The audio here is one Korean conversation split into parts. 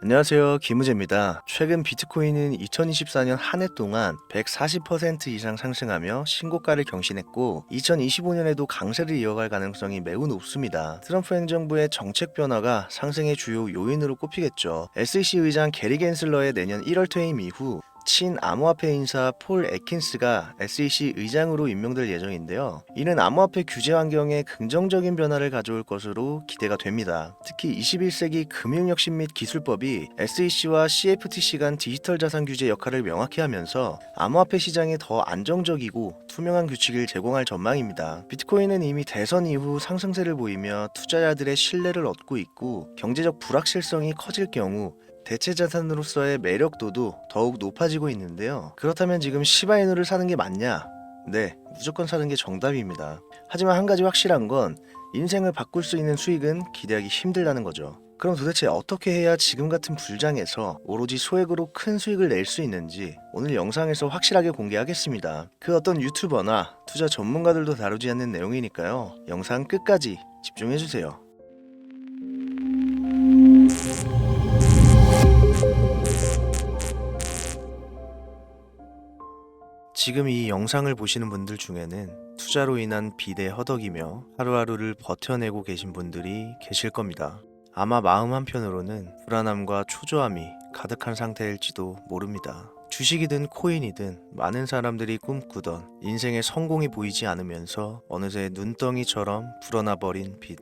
안녕하세요. 김우재입니다. 최근 비트코인은 2024년 한 해 동안 140% 이상 상승하며 신고가를 경신했고 2025년에도 강세를 이어갈 가능성이 매우 높습니다. 트럼프 행정부의 정책 변화가 상승의 주요 요인으로 꼽히겠죠. SEC 의장 게리 겐슬러의 내년 1월 퇴임 이후 친암호화폐 인사 폴 애킨스가 SEC 의장으로 임명될 예정인데요. 이는 암호화폐 규제 환경에 긍정적인 변화를 가져올 것으로 기대가 됩니다. 특히 21세기 금융혁신 및 기술법이 SEC와 CFTC 간 디지털 자산 규제 역할을 명확히 하면서 암호화폐 시장에 더 안정적이고 투명한 규칙을 제공할 전망입니다. 비트코인은 이미 대선 이후 상승세를 보이며 투자자들의 신뢰를 얻고 있고 경제적 불확실성이 커질 경우 대체 자산으로서의 매력도도 더욱 높아지고 있는데요. 그렇다면 지금 시바이누를 사는 게 맞냐? 네, 무조건 사는 게 정답입니다. 하지만 한 가지 확실한 건 인생을 바꿀 수 있는 수익은 기대하기 힘들다는 거죠. 그럼 도대체 어떻게 해야 지금 같은 불장에서 오로지 소액으로 큰 수익을 낼 수 있는지 오늘 영상에서 확실하게 공개하겠습니다. 그 어떤 유튜버나 투자 전문가들도 다루지 않는 내용이니까요. 영상 끝까지 집중해주세요. 지금 이 영상을 보시는 분들 중에는 투자로 인한 빚에 허덕이며 하루하루를 버텨내고 계신 분들이 계실 겁니다. 아마 마음 한편으로는 불안함과 초조함이 가득한 상태일지도 모릅니다. 주식이든 코인이든 많은 사람들이 꿈꾸던 인생의 성공이 보이지 않으면서 어느새 눈덩이처럼 불어나 버린 빚.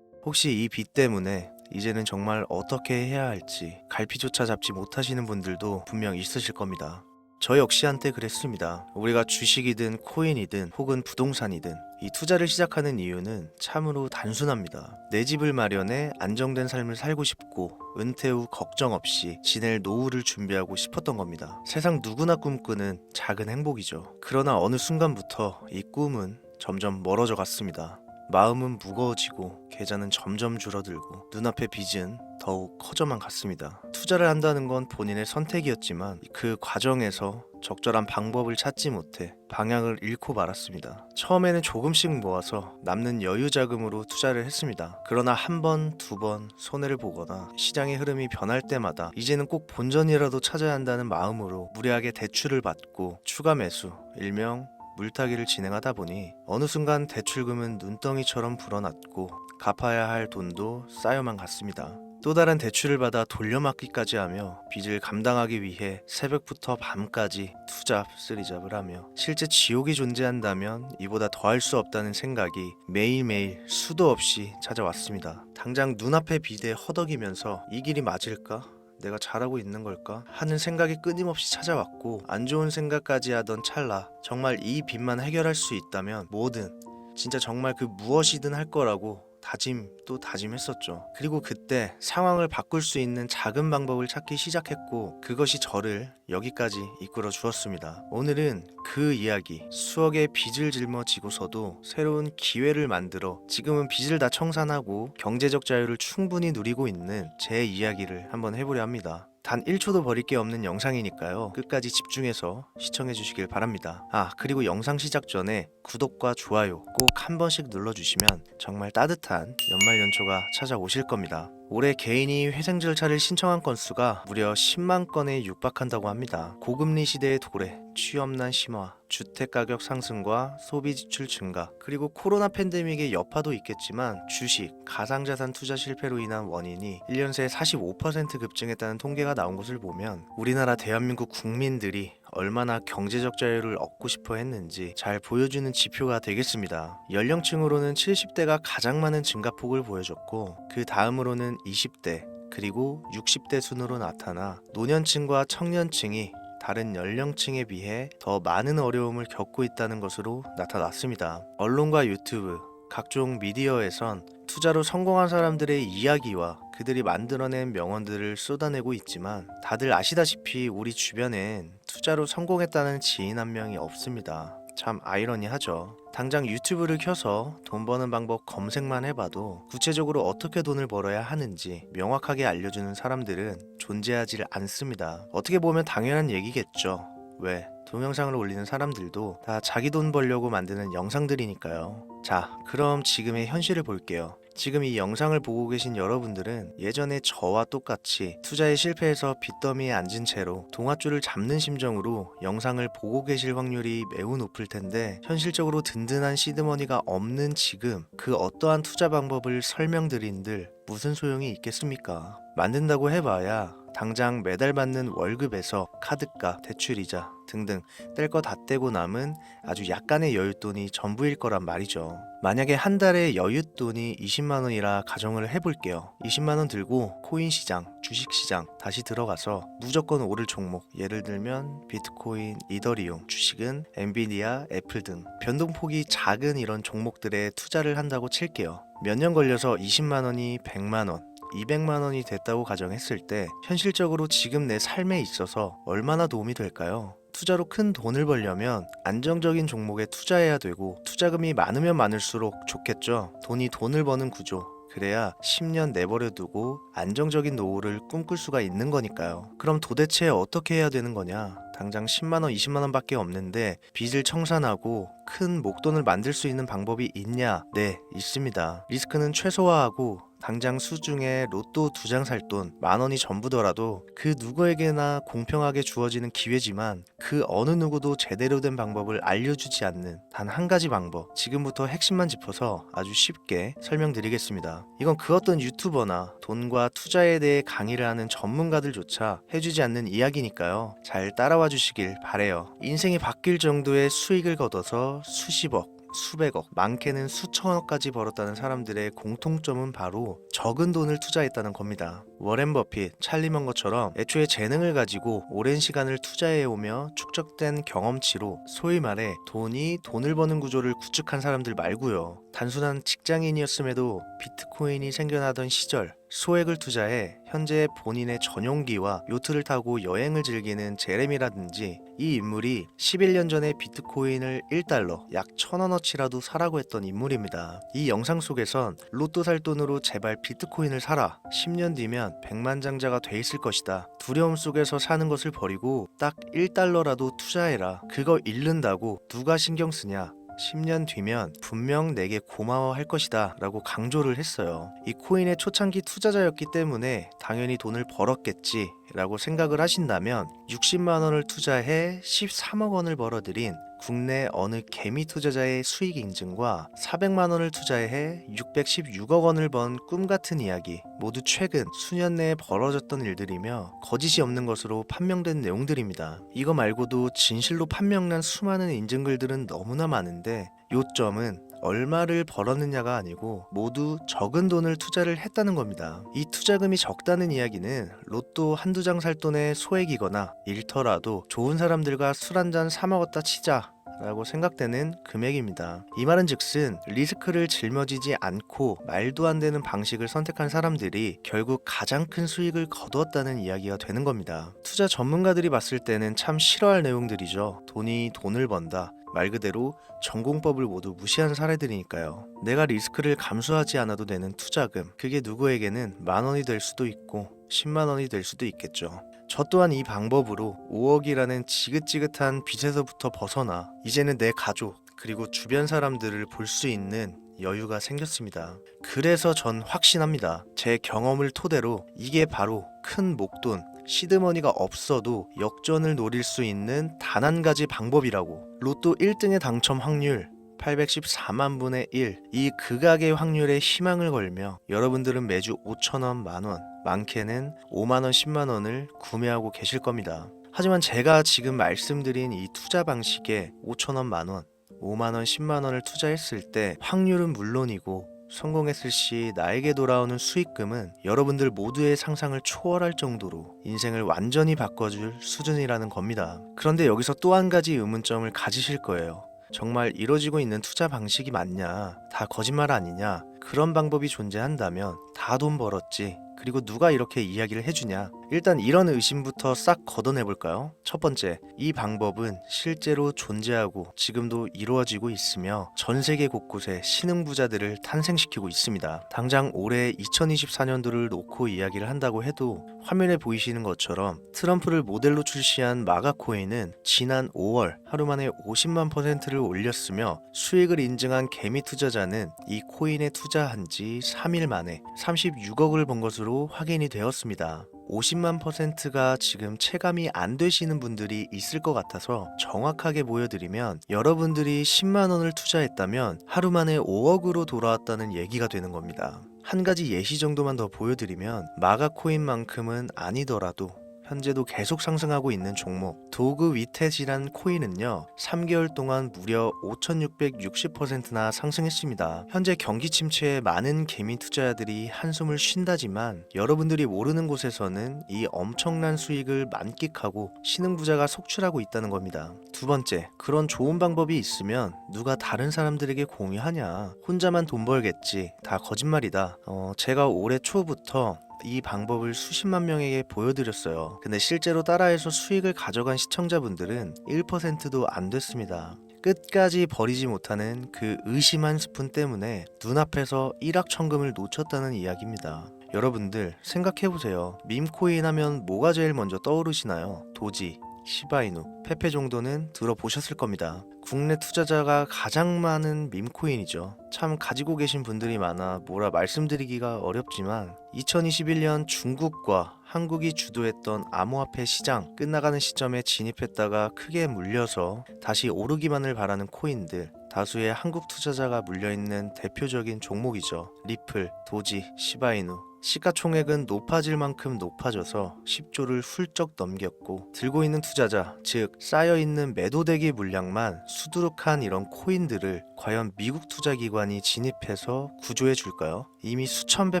혹시 이 빚 때문에 이제는 정말 어떻게 해야 할지 갈피조차 잡지 못하시는 분들도 분명 있으실 겁니다. 저 역시 한때 그랬습니다. 우리가 주식이든 코인이든 혹은 부동산이든 이 투자를 시작하는 이유는 참으로 단순합니다. 내 집을 마련해 안정된 삶을 살고 싶고 은퇴 후 걱정 없이 지낼 노후를 준비하고 싶었던 겁니다. 세상 누구나 꿈꾸는 작은 행복이죠. 그러나 어느 순간부터 이 꿈은 점점 멀어져 갔습니다. 마음은 무거워지고 계좌는 점점 줄어들고 눈앞의 빚은 더욱 커져만 갔습니다. 투자를 한다는 건 본인의 선택이었지만 그 과정에서 적절한 방법을 찾지 못해 방향을 잃고 말았습니다. 처음에는 조금씩 모아서 남는 여유 자금으로 투자를 했습니다. 그러나 한 번, 두 번 손해를 보거나 시장의 흐름이 변할 때마다 이제는 꼭 본전이라도 찾아야 한다는 마음으로 무리하게 대출을 받고 추가 매수, 일명 물타기를 진행하다 보니 어느 순간 대출금은 눈덩이처럼 불어났고 갚아야 할 돈도 쌓여만 갔습니다. 또 다른 대출을 받아 돌려막기까지 하며 빚을 감당하기 위해 새벽부터 밤까지 투잡 쓰리잡을 하며 실제 지옥이 존재한다면 이보다 더할 수 없다는 생각이 매일매일 수도 없이 찾아왔습니다. 당장 눈앞의 빚에 허덕이면서 이 길이 맞을까? 내가 잘하고 있는 걸까? 하는 생각이 끊임없이 찾아왔고 안 좋은 생각까지 하던 찰나 정말 이 빚만 해결할 수 있다면 뭐든 진짜 정말 그 무엇이든 할 거라고 다짐 또 다짐했었죠. 그리고 그때 상황을 바꿀 수 있는 작은 방법을 찾기 시작했고 그것이 저를 여기까지 이끌어 주었습니다. 오늘은 그 이야기, 수억의 빚을 짊어지고서도 새로운 기회를 만들어 지금은 빚을 다 청산하고 경제적 자유를 충분히 누리고 있는 제 이야기를 한번 해보려 합니다. 단 1초도 버릴 게 없는 영상이니까요. 끝까지 집중해서 시청해 주시길 바랍니다. 그리고 영상 시작 전에 구독과 좋아요 꼭 한 번씩 눌러주시면 정말 따뜻한 연말연초가 찾아오실 겁니다. 올해 개인이 회생 절차를 신청한 건수가 무려 10만 건에 육박한다고 합니다. 고금리 시대의 도래, 취업난 심화, 주택가격 상승과 소비 지출 증가, 그리고 코로나 팬데믹의 여파도 있겠지만 주식, 가상자산 투자 실패로 인한 원인이 1년 새 45% 급증했다는 통계가 나온 것을 보면 우리나라 대한민국 국민들이 얼마나 경제적 자유를 얻고 싶어 했는지 잘 보여주는 지표가 되겠습니다. 연령층으로는 70대가 가장 많은 증가폭을 보여줬고 그 다음으로는 20대 그리고 60대 순으로 나타나 노년층과 청년층이 다른 연령층에 비해 더 많은 어려움을 겪고 있다는 것으로 나타났습니다. 언론과 유튜브, 각종 미디어에선 투자로 성공한 사람들의 이야기와 그들이 만들어낸 명언들을 쏟아내고 있지만 다들 아시다시피 우리 주변엔 투자로 성공했다는 지인 한 명이 없습니다. 참 아이러니하죠. 당장 유튜브를 켜서 돈 버는 방법 검색만 해봐도 구체적으로 어떻게 돈을 벌어야 하는지 명확하게 알려주는 사람들은 존재하지 않습니다. 어떻게 보면 당연한 얘기겠죠. 왜? 동영상을 올리는 사람들도 다 자기 돈 벌려고 만드는 영상들이니까요. 자, 그럼 지금의 현실을 볼게요. 지금 이 영상을 보고 계신 여러분들은 예전에 저와 똑같이 투자에 실패해서 빚더미에 앉은 채로 동아줄을 잡는 심정으로 영상을 보고 계실 확률이 매우 높을 텐데, 현실적으로 든든한 시드머니가 없는 지금 그 어떠한 투자 방법을 설명드린들 무슨 소용이 있겠습니까? 만든다고 해봐야 당장 매달 받는 월급에서 카드값, 대출이자 등등 뗄 거 다 떼고 남은 아주 약간의 여윳돈이 전부일 거란 말이죠. 만약에 한 달에 여윳돈이 20만 원이라 가정을 해볼게요. 20만 원 들고 코인 시장, 주식 시장 다시 들어가서 무조건 오를 종목, 예를 들면 비트코인, 이더리움, 주식은 엔비디아, 애플 등 변동폭이 작은 이런 종목들에 투자를 한다고 칠게요. 몇 년 걸려서 20만 원이 100만 원, 200만 원이 됐다고 가정했을 때 현실적으로 지금 내 삶에 있어서 얼마나 도움이 될까요? 투자로 큰 돈을 벌려면 안정적인 종목에 투자해야 되고, 투자금이 많으면 많을수록 좋겠죠. 돈이 돈을 버는 구조. 그래야 10년 내버려 두고 안정적인 노후를 꿈꿀 수가 있는 거니까요. 그럼 도대체 어떻게 해야 되는 거냐? 당장 10만원, 20만원 밖에 없는데 빚을 청산하고 큰 목돈을 만들 수 있는 방법이 있냐? 네, 있습니다. 리스크는 최소화하고 당장 수중에 로또 2장 살 돈 10,000원이 전부더라도 그 누구에게나 공평하게 주어지는 기회지만 그 어느 누구도 제대로 된 방법을 알려주지 않는 단 한 가지 방법, 지금부터 핵심만 짚어서 아주 쉽게 설명드리겠습니다. 이건 그 어떤 유튜버나 돈과 투자에 대해 강의를 하는 전문가들조차 해주지 않는 이야기니까요. 잘 따라와 주시길 바래요. 인생이 바뀔 정도의 수익을 거둬서 수십억, 수백억, 많게는 수천억까지 벌었다는 사람들의 공통점은 바로 적은 돈을 투자했다는 겁니다. 워렌 버핏, 찰리 먼거처럼 애초에 재능을 가지고 오랜 시간을 투자해오며 축적된 경험치로 소위 말해 돈이 돈을 버는 구조를 구축한 사람들 말고요. 단순한 직장인이었음에도 비트코인이 생겨나던 시절 소액을 투자해 현재 본인의 전용기와 요트를 타고 여행을 즐기는 제레미라든지, 이 인물이 11년 전에 비트코인을 1달러, 약 1,000원어치라도 사라고 했던 인물입니다. 이 영상 속에선 로또 살 돈으로 제발 비트코인을 사라, 10년 뒤면 백만장자가 돼 있을 것이다, 두려움 속에서 사는 것을 버리고 딱 1달러라도 투자해라, 그거 잃는다고 누가 신경 쓰냐, 10년 뒤면 분명 내게 고마워할 것이다 라고 강조를 했어요. 이 코인의 초창기 투자자였기 때문에 당연히 돈을 벌었겠지 라고 생각을 하신다면, 60만 원을 투자해 13억 원을 벌어들인 국내 어느 개미 투자자의 수익 인증과 400만 원을 투자해 616억 원을 번 꿈같은 이야기, 모두 최근 수년 내에 벌어졌던 일들이며 거짓이 없는 것으로 판명된 내용들입니다. 이거 말고도 진실로 판명난 수많은 인증글들은 너무나 많은데, 요점은 얼마를 벌었느냐가 아니고 모두 적은 돈을 투자를 했다는 겁니다. 이 투자금이 적다는 이야기는 로또 한두 장 살 돈의 소액이거나 잃더라도 좋은 사람들과 술 한잔 사 먹었다 치자 라고 생각되는 금액입니다. 이 말은 즉슨 리스크를 짊어지지 않고 말도 안 되는 방식을 선택한 사람들이 결국 가장 큰 수익을 거두었다는 이야기가 되는 겁니다. 투자 전문가들이 봤을 때는 참 싫어할 내용들이죠. 돈이 돈을 번다, 말 그대로 전공법을 모두 무시한 사례들이니까요. 내가 리스크를 감수하지 않아도 되는 투자금, 그게 누구에게는 10,000원이 될 수도 있고 10만 원이 될 수도 있겠죠. 저 또한 이 방법으로 5억이라는 지긋지긋한 빚에서부터 벗어나 이제는 내 가족 그리고 주변 사람들을 볼 수 있는 여유가 생겼습니다. 그래서 전 확신합니다. 제 경험을 토대로 이게 바로 큰 목돈, 시드머니가 없어도 역전을 노릴 수 있는 단 한 가지 방법이라고. 로또 1등의 당첨 확률 814만 분의 1, 이 극악의 확률에 희망을 걸며 여러분들은 매주 5,000원, 만원, 많게는 5만원, 10만원을 구매하고 계실 겁니다. 하지만 제가 지금 말씀드린 이 투자 방식에 5,000원, 만원, 5만원, 10만원을 투자했을 때 확률은 물론이고 성공했을 시 나에게 돌아오는 수익금은 여러분들 모두의 상상을 초월할 정도로 인생을 완전히 바꿔줄 수준이라는 겁니다. 그런데 여기서 또 한 가지 의문점을 가지실 거예요. 정말 이루어지고 있는 투자 방식이 맞냐? 다 거짓말 아니냐? 그런 방법이 존재한다면 다 돈 벌었지, 그리고 누가 이렇게 이야기를 해주냐? 일단 이런 의심부터 싹 걷어내볼까요? 첫 번째, 이 방법은 실제로 존재하고 지금도 이루어지고 있으며 전 세계 곳곳에 신흥부자들을 탄생시키고 있습니다. 당장 올해 2024년도를 놓고 이야기를 한다고 해도 화면에 보이시는 것처럼 트럼프를 모델로 출시한 마가코인은 지난 5월 하루 만에 50만%를 올렸으며 수익을 인증한 개미 투자자는 이 코인에 투자 투자한 지 3일 만에 36억을 번 것으로 확인이 되었습니다. 50만 %가 지금 체감이 안 되시는 분들이 있을 것 같아서 정확하게 보여드리면, 여러분들이 10만 원을 투자했다면 하루 만에 5억으로 돌아왔다는 얘기가 되는 겁니다. 한 가지 예시 정도만 더 보여드리면, 마가코인만큼은 아니더라도 현재도 계속 상승하고 있는 종목 도그 위텟이란 코인은요, 3개월 동안 무려 5660%나 상승했습니다. 현재 경기 침체에 많은 개미 투자자들이 한숨을 쉰다지만, 여러분들이 모르는 곳에서는 이 엄청난 수익을 만끽하고 신흥부자가 속출하고 있다는 겁니다. 두 번째, 그런 좋은 방법이 있으면 누가 다른 사람들에게 공유하냐, 혼자만 돈 벌겠지, 다 거짓말이다. 제가 올해 초부터 이 방법을 수십만 명에게 보여드렸어요. 근데 실제로 따라해서 수익을 가져간 시청자분들은 1%도 안 됐습니다. 끝까지 버리지 못하는 그 의심 한 스푼 때문에 눈앞에서 일확천금을 놓쳤다는 이야기입니다. 여러분들 생각해보세요. 밈코인 하면 뭐가 제일 먼저 떠오르시나요? 도지, 시바이누, 페페 정도는 들어보셨을 겁니다. 국내 투자자가 가장 많은 밈코인이죠. 참 가지고 계신 분들이 많아 뭐라 말씀드리기가 어렵지만, 2021년 중국과 한국이 주도했던 암호화폐 시장 끝나가는 시점에 진입했다가 크게 물려서 다시 오르기만을 바라는 코인들, 다수의 한국 투자자가 물려있는 대표적인 종목이죠. 리플, 도지, 시바이누. 시가총액은 높아질 만큼 높아져서 10조를 훌쩍 넘겼고, 들고 있는 투자자, 즉 쌓여있는 매도대기 물량만 수두룩한 이런 코인들을 과연 미국 투자기관이 진입해서 구조해 줄까요? 이미 수천 배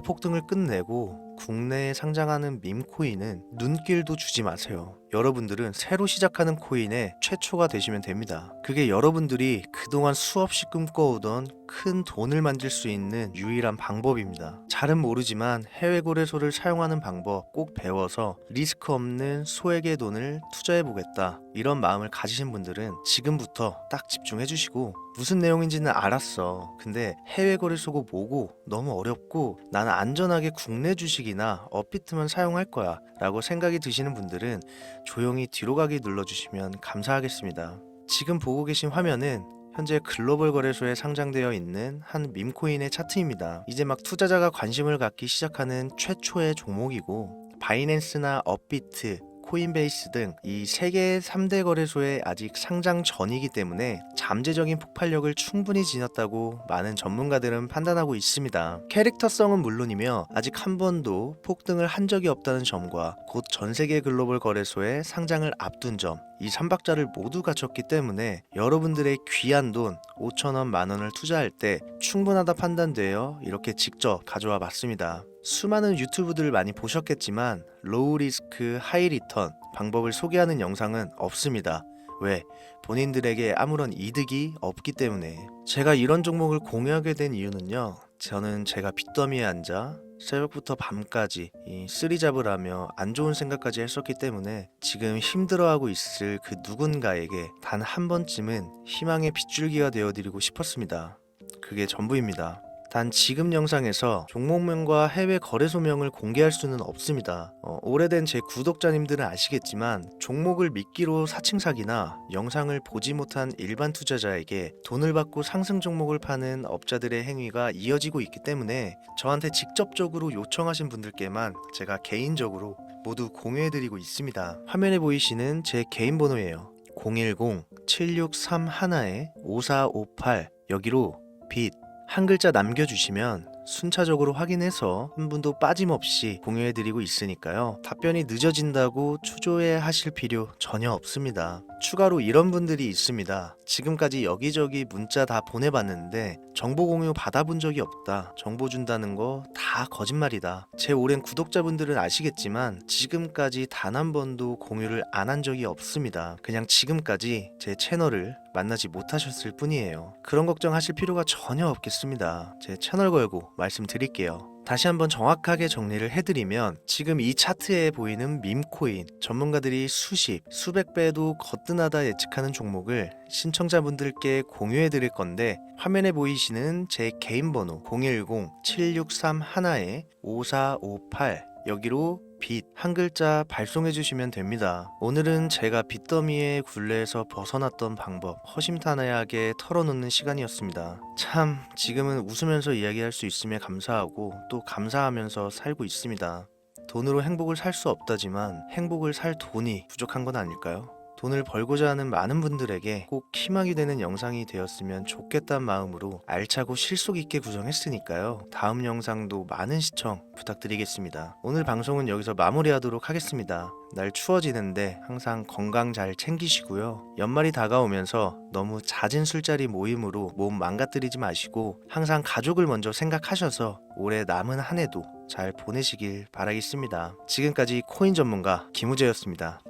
폭등을 끝내고 국내에 상장하는 밈코인은 눈길도 주지 마세요. 여러분들은 새로 시작하는 코인의 최초가 되시면 됩니다. 그게 여러분들이 그동안 수없이 꿈꿔오던 큰 돈을 만들 수 있는 유일한 방법입니다. 잘은 모르지만 해외 거래소를 사용하는 방법 꼭 배워서 리스크 없는 소액의 돈을 투자해 보겠다, 이런 마음을 가지신 분들은 지금부터 딱 집중해 주시고, 무슨 내용인지는 알았어, 근데 해외 거래소고 뭐고 너무 어렵고 나는 안전하게 국내 주식이나 업비트만 사용할 거야 라고 생각이 드시는 분들은 조용히 뒤로 가기 눌러주시면 감사하겠습니다. 지금 보고 계신 화면은 현재 글로벌 거래소에 상장되어 있는 한 밈코인의 차트입니다. 이제 막 투자자가 관심을 갖기 시작하는 최초의 종목이고, 바이낸스나 업비트, 코인베이스 등 이 세계 3대 거래소에 아직 상장 전이기 때문에 잠재적인 폭발력을 충분히 지녔다고 많은 전문가들은 판단하고 있습니다. 캐릭터성은 물론이며 아직 한 번도 폭등을 한 적이 없다는 점과 곧 전세계 글로벌 거래소에 상장을 앞둔 점, 이 3박자를 모두 갖췄기 때문에 여러분들의 귀한 돈 5천원, 만원을 투자할 때 충분하다 판단되어 이렇게 직접 가져와 봤습니다. 수많은 유튜브들을 많이 보셨겠지만 로우 리스크 하이 리턴 방법을 소개하는 영상은 없습니다. 왜? 본인들에게 아무런 이득이 없기 때문에. 제가 이런 종목을 공유하게 된 이유는요, 저는 제가 빚더미에 앉아 새벽부터 밤까지 이 쓰리잡을 하며 안 좋은 생각까지 했었기 때문에 지금 힘들어하고 있을 그 누군가에게 단 한 번쯤은 희망의 빗줄기가 되어드리고 싶었습니다. 그게 전부입니다. 단 지금 영상에서 종목명과 해외 거래소명을 공개할 수는 없습니다. 오래된 제 구독자님들은 아시겠지만 종목을 미끼로 사칭 사기나 영상을 보지 못한 일반 투자자에게 돈을 받고 상승 종목을 파는 업자들의 행위가 이어지고 있기 때문에 저한테 직접적으로 요청하신 분들께만 제가 개인적으로 모두 공유해드리고 있습니다. 화면에 보이시는 제 개인 번호예요. 010-7631-5458 여기로 빚 한 글자 남겨주시면 순차적으로 확인해서 한 분도 빠짐없이 공유해드리고 있으니까요. 답변이 늦어진다고 초조해 하실 필요 전혀 없습니다. 추가로 이런 분들이 있습니다. 지금까지 여기저기 문자 다 보내봤는데 정보 공유 받아본 적이 없다. 정보 준다는 거 다 거짓말이다. 제 오랜 구독자분들은 아시겠지만 지금까지 단 한 번도 공유를 안 한 적이 없습니다. 그냥 지금까지 제 채널을 만나지 못하셨을 뿐이에요. 그런 걱정하실 필요가 전혀 없겠습니다. 제 채널 걸고 말씀드릴게요. 다시 한번 정확하게 정리를 해드리면, 지금 이 차트에 보이는 밈코인, 전문가들이 수십, 수백 배도 거뜬하다 예측하는 종목을 신청자분들께 공유해드릴 건데, 화면에 보이시는 제 개인 번호 010-7631-5458 여기로 빚 한 글자 발송해 주시면 됩니다. 오늘은 제가 빚더미의 굴레에서 벗어났던 방법 허심탄회하게 털어놓는 시간이었습니다. 참 지금은 웃으면서 이야기할 수 있음에 감사하고 또 감사하면서 살고 있습니다. 돈으로 행복을 살 수 없다지만 행복을 살 돈이 부족한 건 아닐까요? 돈을 벌고자 하는 많은 분들에게 꼭 희망이 되는 영상이 되었으면 좋겠다는 마음으로 알차고 실속 있게 구성했으니까요. 다음 영상도 많은 시청 부탁드리겠습니다. 오늘 방송은 여기서 마무리하도록 하겠습니다. 날 추워지는데 항상 건강 잘 챙기시고요. 연말이 다가오면서 너무 잦은 술자리 모임으로 몸 망가뜨리지 마시고 항상 가족을 먼저 생각하셔서 올해 남은 한 해도 잘 보내시길 바라겠습니다. 지금까지 코인 전문가 김우재였습니다.